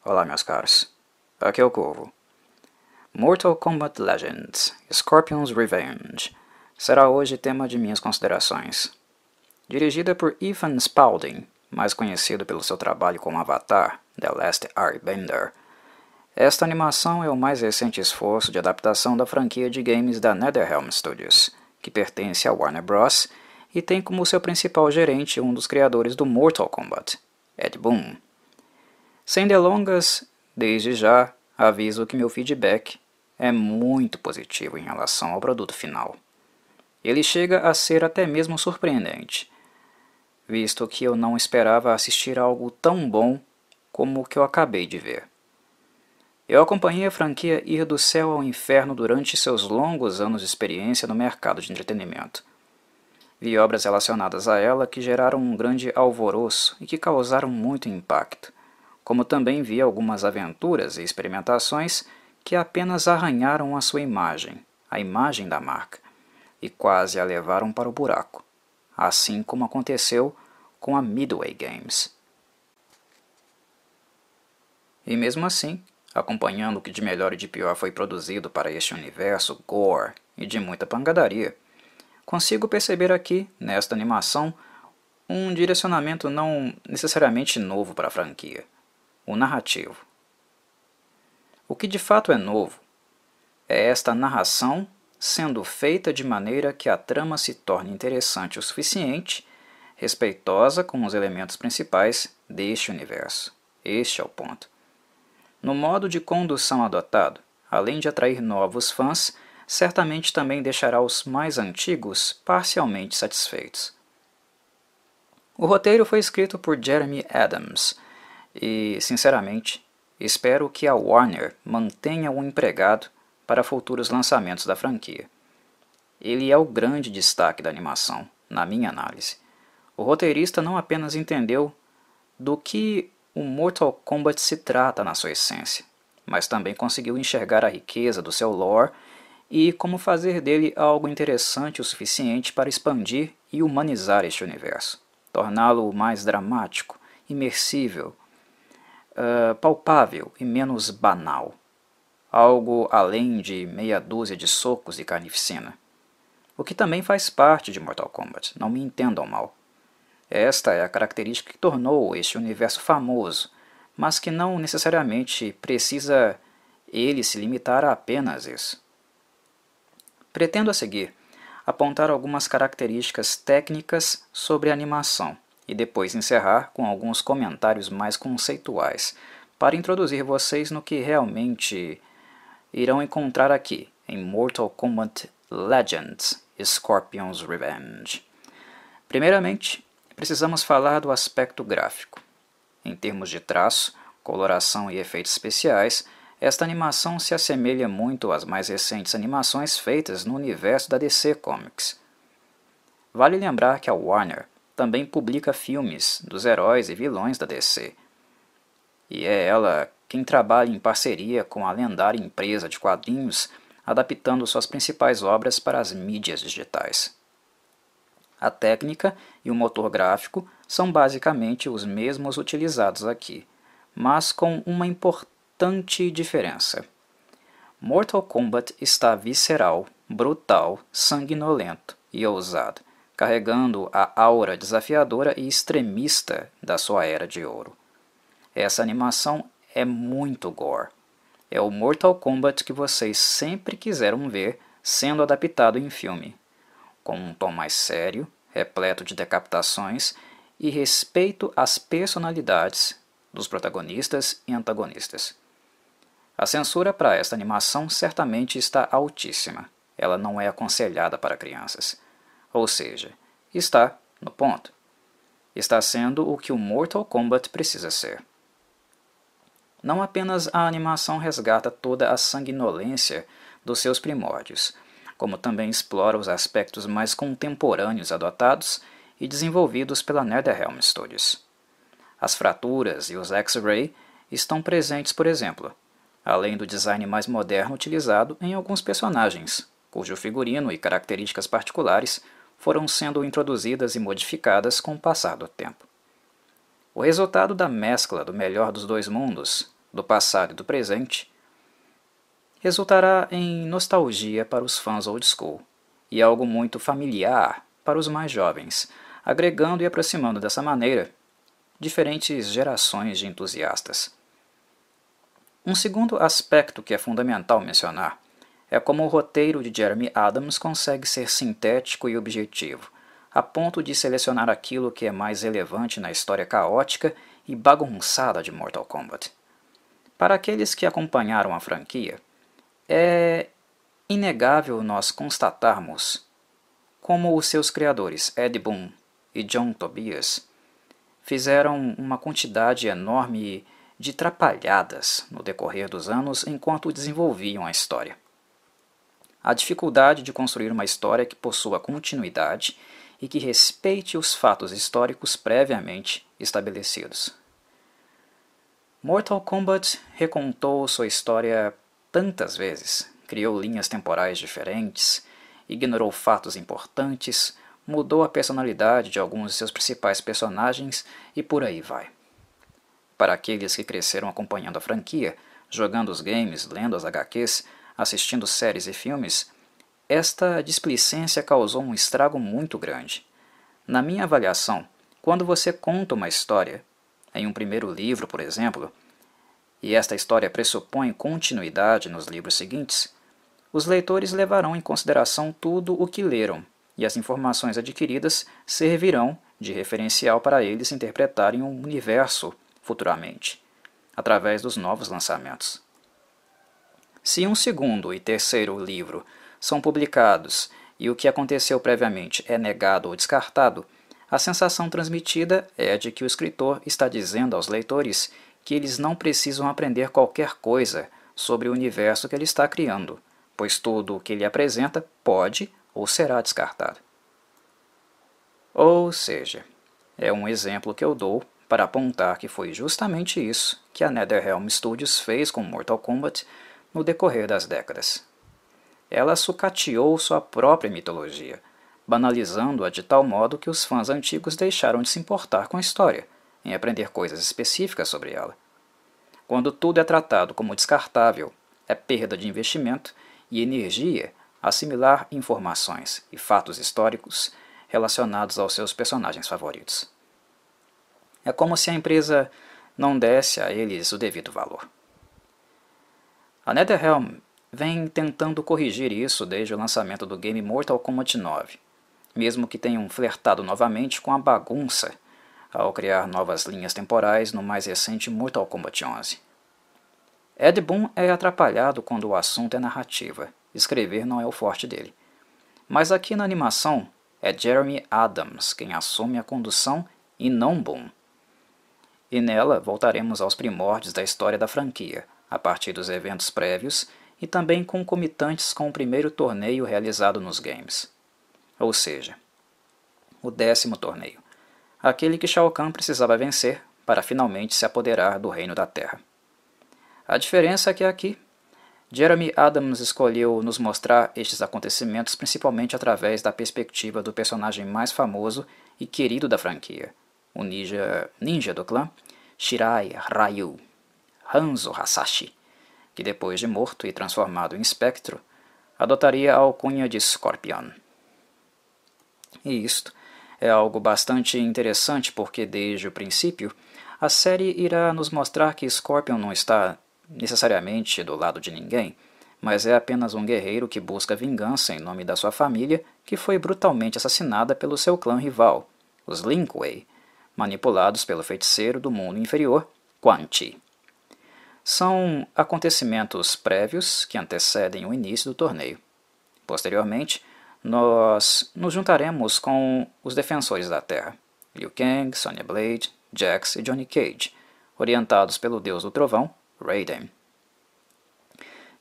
Olá, meus caros. Aqui é o Corvo. Mortal Kombat Legends: Scorpion's Revenge será hoje tema de minhas considerações. Dirigida por Ethan Spalding, mais conhecido pelo seu trabalho como Avatar: The Last Airbender, esta animação é o mais recente esforço de adaptação da franquia de games da NetherRealm Studios, que pertence à Warner Bros. E tem como seu principal gerente um dos criadores do Mortal Kombat, Ed Boon. Sem delongas, desde já aviso que meu feedback é muito positivo em relação ao produto final. Ele chega a ser até mesmo surpreendente, visto que eu não esperava assistir a algo tão bom como o que eu acabei de ver. Eu acompanhei a franquia ir do céu ao inferno durante seus longos anos de experiência no mercado de entretenimento. Vi obras relacionadas a ela que geraram um grande alvoroço e que causaram muito impacto, como também vi algumas aventuras e experimentações que apenas arranharam a sua imagem, a imagem da marca, e quase a levaram para o buraco, assim como aconteceu com a Midway Games. E mesmo assim, acompanhando o que de melhor e de pior foi produzido para este universo gore e de muita pancadaria, consigo perceber aqui, nesta animação, um direcionamento não necessariamente novo para a franquia, o narrativo. O que de fato é novo é esta narração sendo feita de maneira que a trama se torne interessante o suficiente, respeitosa com os elementos principais deste universo. Este é o ponto. No modo de condução adotado, além de atrair novos fãs, certamente também deixará os mais antigos parcialmente satisfeitos. O roteiro foi escrito por Jeremy Adams e, sinceramente, espero que a Warner mantenha o empregado para futuros lançamentos da franquia. Ele é o grande destaque da animação, na minha análise. O roteirista não apenas entendeu do que o Mortal Kombat se trata na sua essência, mas também conseguiu enxergar a riqueza do seu lore e como fazer dele algo interessante o suficiente para expandir e humanizar este universo, torná-lo mais dramático, imersível, palpável e menos banal, algo além de meia dúzia de socos e carnificina, o que também faz parte de Mortal Kombat, não me entendam mal. Esta é a característica que tornou este universo famoso, mas que não necessariamente precisa ele se limitar a apenas isso. Pretendo a seguir apontar algumas características técnicas sobre a animação e depois encerrar com alguns comentários mais conceituais para introduzir vocês no que realmente irão encontrar aqui em Mortal Kombat Legends: Scorpion's Revenge. Primeiramente, precisamos falar do aspecto gráfico. Em termos de traço, coloração e efeitos especiais, esta animação se assemelha muito às mais recentes animações feitas no universo da DC Comics. Vale lembrar que a Warner também publica filmes dos heróis e vilões da DC, e é ela quem trabalha em parceria com a lendária empresa de quadrinhos, adaptando suas principais obras para as mídias digitais. A técnica e o motor gráfico são basicamente os mesmos utilizados aqui, mas com uma importante diferença. Mortal Kombat está visceral, brutal, sanguinolento e ousado, carregando a aura desafiadora e extremista da sua era de ouro. Essa animação é muito gore. É o Mortal Kombat que vocês sempre quiseram ver sendo adaptado em filme, com um tom mais sério, repleto de decapitações e respeito às personalidades dos protagonistas e antagonistas. A censura para esta animação certamente está altíssima. Ela não é aconselhada para crianças. Ou seja, está no ponto. Está sendo o que o Mortal Kombat precisa ser. Não apenas a animação resgata toda a sanguinolência dos seus primórdios, como também explora os aspectos mais contemporâneos adotados e desenvolvidos pela NetherRealm Studios. As fraturas e os X-Ray estão presentes, por exemplo, além do design mais moderno utilizado em alguns personagens, cujo figurino e características particulares foram sendo introduzidas e modificadas com o passar do tempo. O resultado da mescla do melhor dos dois mundos, do passado e do presente, resultará em nostalgia para os fãs old school e algo muito familiar para os mais jovens, agregando e aproximando dessa maneira diferentes gerações de entusiastas. Um segundo aspecto que é fundamental mencionar é como o roteiro de Jeremy Adams consegue ser sintético e objetivo, a ponto de selecionar aquilo que é mais relevante na história caótica e bagunçada de Mortal Kombat. Para aqueles que acompanharam a franquia, é inegável nós constatarmos como os seus criadores Ed Boon e John Tobias fizeram uma quantidade enorme de trapalhadas no decorrer dos anos enquanto desenvolviam a história. A dificuldade de construir uma história que possua continuidade e que respeite os fatos históricos previamente estabelecidos. Mortal Kombat recontou sua história tantas vezes, criou linhas temporais diferentes, ignorou fatos importantes, mudou a personalidade de alguns de seus principais personagens e por aí vai. Para aqueles que cresceram acompanhando a franquia, jogando os games, lendo as HQs, assistindo séries e filmes, esta displicência causou um estrago muito grande. Na minha avaliação, quando você conta uma história, em um primeiro livro, por exemplo, e esta história pressupõe continuidade nos livros seguintes, os leitores levarão em consideração tudo o que leram, e as informações adquiridas servirão de referencial para eles interpretarem um universo futuramente, através dos novos lançamentos. Se um segundo e terceiro livro são publicados e o que aconteceu previamente é negado ou descartado, a sensação transmitida é de que o escritor está dizendo aos leitores que eles não precisam aprender qualquer coisa sobre o universo que ele está criando, pois tudo o que ele apresenta pode ou será descartado. Ou seja, é um exemplo que eu dou para apontar que foi justamente isso que a NetherRealm Studios fez com Mortal Kombat no decorrer das décadas. Ela sucateou sua própria mitologia, banalizando-a de tal modo que os fãs antigos deixaram de se importar com a história, em aprender coisas específicas sobre ela. Quando tudo é tratado como descartável, é perda de investimento e energia assimilar informações e fatos históricos relacionados aos seus personagens favoritos. É como se a empresa não desse a eles o devido valor. A NetherRealm vem tentando corrigir isso desde o lançamento do game Mortal Kombat 9, mesmo que tenham flertado novamente com a bagunça ao criar novas linhas temporais no mais recente Mortal Kombat 11. Ed Boon é atrapalhado quando o assunto é narrativa, escrever não é o forte dele. Mas aqui na animação é Jeremy Adams quem assume a condução e não Boon. E nela voltaremos aos primórdios da história da franquia, a partir dos eventos prévios e também concomitantes com o primeiro torneio realizado nos games. Ou seja, o 10º torneio, aquele que Shao Kahn precisava vencer para finalmente se apoderar do Reino da Terra. A diferença é que aqui, Jeremy Adams escolheu nos mostrar estes acontecimentos principalmente através da perspectiva do personagem mais famoso e querido da franquia, o ninja do clã Shirai Ryu, Hanzo Hasashi, que depois de morto e transformado em espectro, adotaria a alcunha de Scorpion. E isto é algo bastante interessante porque desde o princípio a série irá nos mostrar que Scorpion não está necessariamente do lado de ninguém, mas é apenas um guerreiro que busca vingança em nome da sua família que foi brutalmente assassinada pelo seu clã rival, os Lin Kuei, manipulados pelo feiticeiro do mundo inferior, Quan Chi. São acontecimentos prévios que antecedem o início do torneio. Posteriormente, nós nos juntaremos com os defensores da Terra, Liu Kang, Sonya Blade, Jax e Johnny Cage, orientados pelo deus do trovão, Raiden.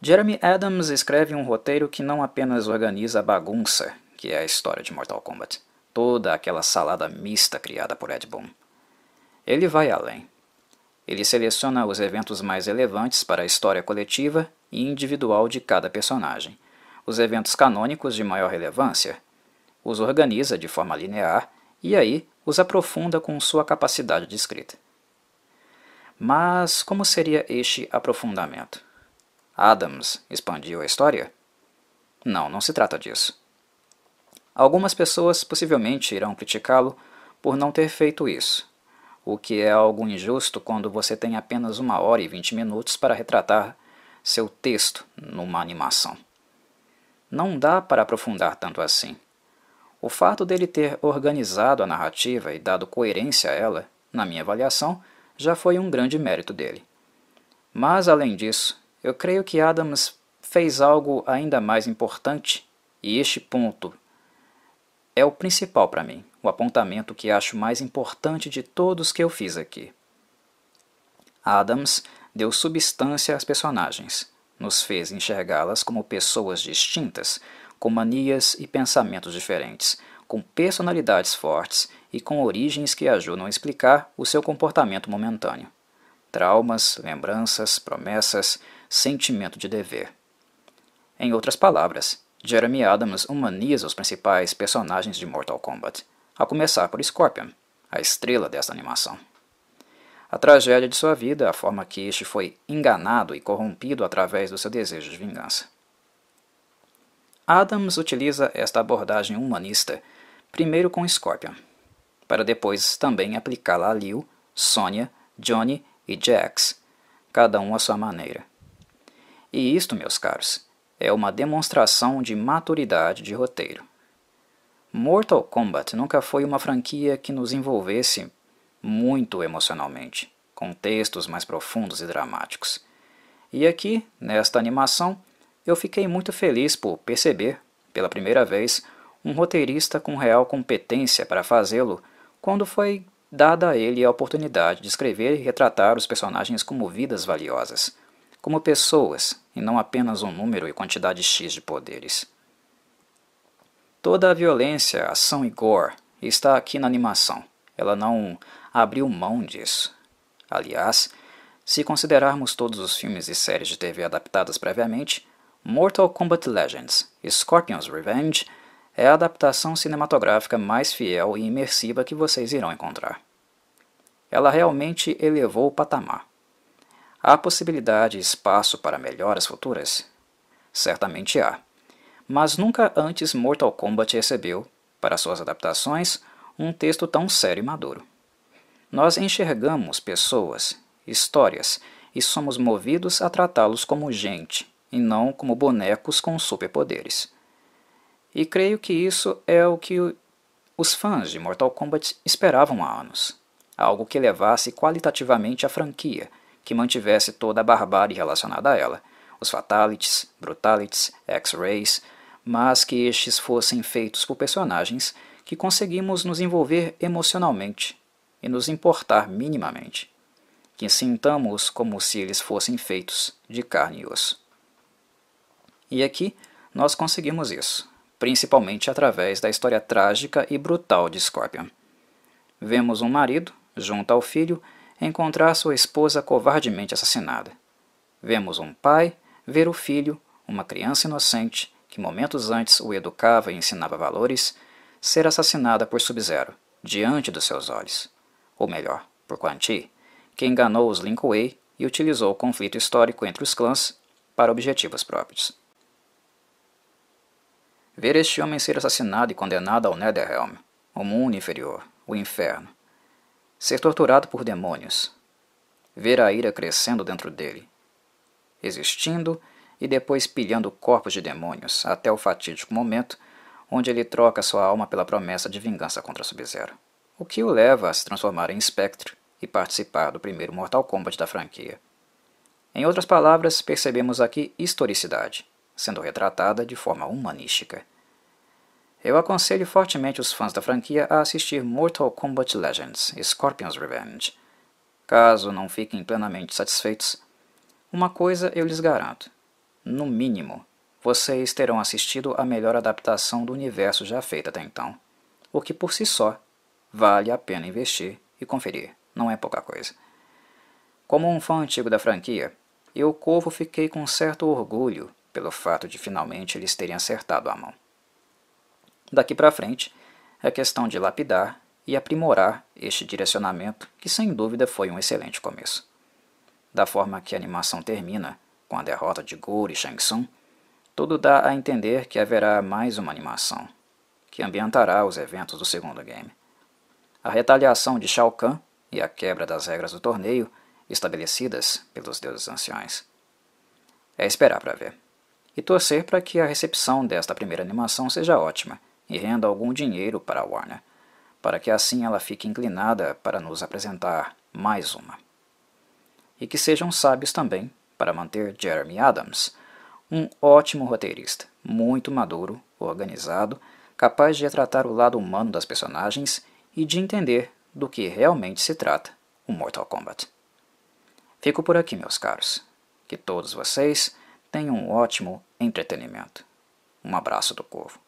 Jeremy Adams escreve um roteiro que não apenas organiza a bagunça, que é a história de Mortal Kombat, toda aquela salada mista criada por Ed Boon. Ele vai além. Ele seleciona os eventos mais relevantes para a história coletiva e individual de cada personagem, os eventos canônicos de maior relevância, os organiza de forma linear e aí os aprofunda com sua capacidade de escrita. Mas como seria este aprofundamento? Adams expandiu a história? Não, não se trata disso. Algumas pessoas possivelmente irão criticá-lo por não ter feito isso, o que é algo injusto quando você tem apenas 1 hora e 20 minutos para retratar seu texto numa animação. Não dá para aprofundar tanto assim. O fato dele ter organizado a narrativa e dado coerência a ela, na minha avaliação, já foi um grande mérito dele. Mas, além disso, eu creio que Adams fez algo ainda mais importante, e este ponto é o principal para mim, o apontamento que acho mais importante de todos que eu fiz aqui. Adams deu substância às personagens, nos fez enxergá-las como pessoas distintas, com manias e pensamentos diferentes, com personalidades fortes e com origens que ajudam a explicar o seu comportamento momentâneo. Traumas, lembranças, promessas, sentimento de dever. Em outras palavras, Jeremy Adams humaniza os principais personagens de Mortal Kombat, a começar por Scorpion, a estrela desta animação. A tragédia de sua vida, a forma que este foi enganado e corrompido através do seu desejo de vingança. Adams utiliza esta abordagem humanista primeiro com Scorpion, para depois também aplicá-la a Liu, Sonya, Johnny e Jax, cada um à sua maneira. E isto, meus caros, é uma demonstração de maturidade de roteiro. Mortal Kombat nunca foi uma franquia que nos envolvesse muito emocionalmente, com textos mais profundos e dramáticos. E aqui, nesta animação, eu fiquei muito feliz por perceber, pela primeira vez, um roteirista com real competência para fazê-lo quando foi dada a ele a oportunidade de escrever e retratar os personagens como vidas valiosas, como pessoas e não apenas um número e quantidade X de poderes. Toda a violência, ação e gore está aqui na animação. Ela não abriu mão disso. Aliás, se considerarmos todos os filmes e séries de TV adaptadas previamente, Mortal Kombat Legends e Scorpion's Revenge é a adaptação cinematográfica mais fiel e imersiva que vocês irão encontrar. Ela realmente elevou o patamar. Há possibilidade e espaço para melhoras futuras? Certamente há. Mas nunca antes Mortal Kombat recebeu, para suas adaptações, um texto tão sério e maduro. Nós enxergamos pessoas, histórias, e somos movidos a tratá-los como gente, e não como bonecos com superpoderes. E creio que isso é o que os fãs de Mortal Kombat esperavam há anos. Algo que elevasse qualitativamente a franquia, que mantivesse toda a barbárie relacionada a ela, os fatalities, brutalities, X-rays, mas que estes fossem feitos por personagens que conseguimos nos envolver emocionalmente e nos importar minimamente, que sintamos como se eles fossem feitos de carne e osso. E aqui nós conseguimos isso, principalmente através da história trágica e brutal de Scorpion. Vemos um marido, junto ao filho, encontrar sua esposa covardemente assassinada. Vemos um pai ver o filho, uma criança inocente, que momentos antes o educava e ensinava valores, ser assassinada por Sub-Zero, diante dos seus olhos. Ou melhor, por Quan Chi, que enganou os Lin Kuei e utilizou o conflito histórico entre os clãs para objetivos próprios. Ver este homem ser assassinado e condenado ao Netherrealm, o mundo inferior, o inferno. Ser torturado por demônios. Ver a ira crescendo dentro dele. Existindo e depois pilhando corpos de demônios até o fatídico momento onde ele troca sua alma pela promessa de vingança contra Sub-Zero, o que o leva a se transformar em Spectre e participar do primeiro Mortal Kombat da franquia. Em outras palavras, percebemos aqui historicidade, sendo retratada de forma humanística. Eu aconselho fortemente os fãs da franquia a assistir Mortal Kombat Legends e Scorpion's Revenge. Caso não fiquem plenamente satisfeitos, uma coisa eu lhes garanto. No mínimo, vocês terão assistido a melhor adaptação do universo já feita até então, o que por si só vale a pena investir e conferir, não é pouca coisa. Como um fã antigo da franquia, eu, Corvo, fiquei com certo orgulho pelo fato de finalmente eles terem acertado a mão. Daqui para frente, é questão de lapidar e aprimorar este direcionamento, que sem dúvida foi um excelente começo. da forma que a animação termina, com a derrota de Goro e Shang Tsung, tudo dá a entender que haverá mais uma animação, que ambientará os eventos do segundo game. A retaliação de Shao Kahn e a quebra das regras do torneio estabelecidas pelos deuses anciões. É esperar para ver. E torcer para que a recepção desta primeira animação seja ótima e renda algum dinheiro para a Warner, para que assim ela fique inclinada para nos apresentar mais uma. E que sejam sábios também para manter Jeremy Adams, um ótimo roteirista, muito maduro, organizado, capaz de retratar o lado humano das personagens e de entender do que realmente se trata o Mortal Kombat. Fico por aqui, meus caros. Que todos vocês tenham um ótimo entretenimento. Um abraço do Corvo.